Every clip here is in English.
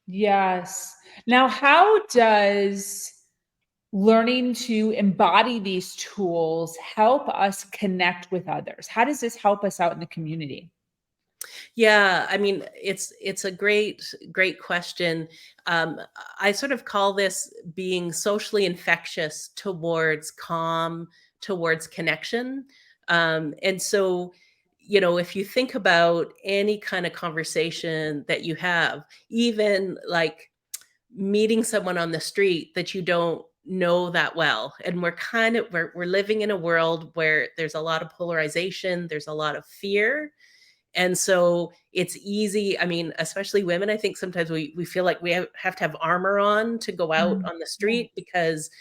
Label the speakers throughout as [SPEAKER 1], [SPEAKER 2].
[SPEAKER 1] Yes. Now, how does learning to embody these tools help us connect with others? How does this help us out in the community?
[SPEAKER 2] Yeah, I mean, it's a great question. Um, I sort of call this being socially infectious towards calm, towards connection. And so, if you think about any kind of conversation that you have, even like meeting someone on the street that you don't know that well, and we're living in a world where there's a lot of polarization, there's a lot of fear, and so it's easy. I mean, especially women, I think sometimes we feel like we have to have armor on to go out
[SPEAKER 1] Mm,
[SPEAKER 2] on the
[SPEAKER 1] yeah.
[SPEAKER 2] street because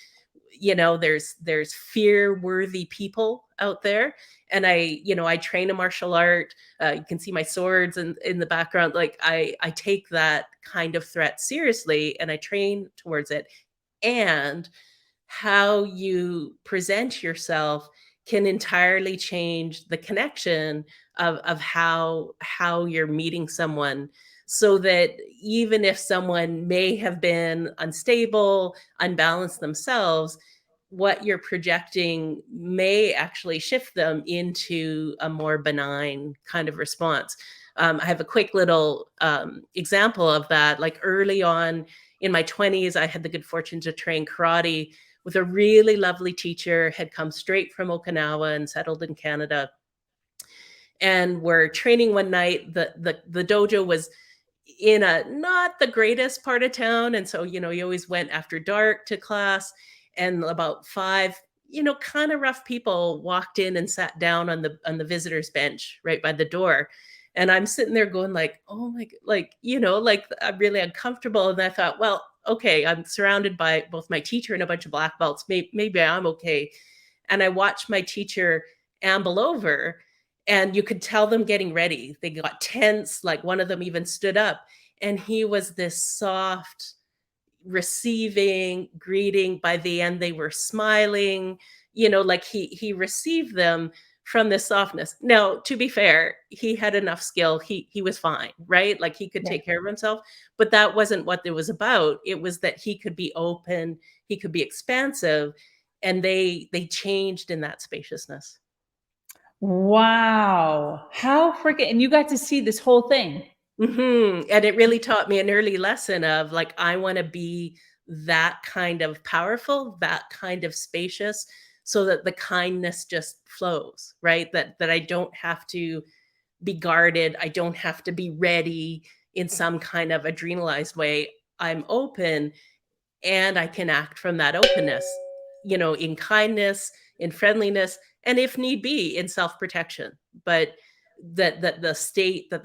[SPEAKER 2] there's fear worthy people out there. And I train a martial art. You can see my swords in the background. Like I take that kind of threat seriously and I train towards it. And how you present yourself can entirely change the connection of how you're meeting someone, so that even if someone may have been unstable, unbalanced themselves, what you're projecting may actually shift them into a more benign kind of response. I have a quick little example of that. Like early on in my 20s, I had the good fortune to train karate with a really lovely teacher, had come straight from Okinawa and settled in Canada. And we're training one night. The dojo was in a not the greatest part of town. And so, you always went after dark to class. And about five, kind of rough people walked in and sat down on the visitors bench right by the door. And I'm sitting there going like, oh my, like I'm really uncomfortable. And I thought, well, okay, I'm surrounded by both my teacher and a bunch of black belts. Maybe I'm okay. And I watched my teacher amble over, and you could tell them getting ready. They got tense, like one of them even stood up, and he was this soft, receiving greeting. By the end, they were smiling, like he received them from this softness. Now, to be fair, he had enough skill. He was fine, right? Like he could
[SPEAKER 1] Yeah.
[SPEAKER 2] take care of himself, but that wasn't what it was about. It was that he could be open, he could be expansive, and they changed in that spaciousness.
[SPEAKER 1] Wow. How freaking, and you got to see this whole thing.
[SPEAKER 2] And it really taught me an early lesson of like, I want to be that kind of powerful, that kind of spacious, so that the kindness just flows, right? That I don't have to be guarded. I don't have to be ready in some kind of adrenalized way. I'm open, and I can act from that openness, in kindness, in friendliness, and if need be, in self-protection. But that the state that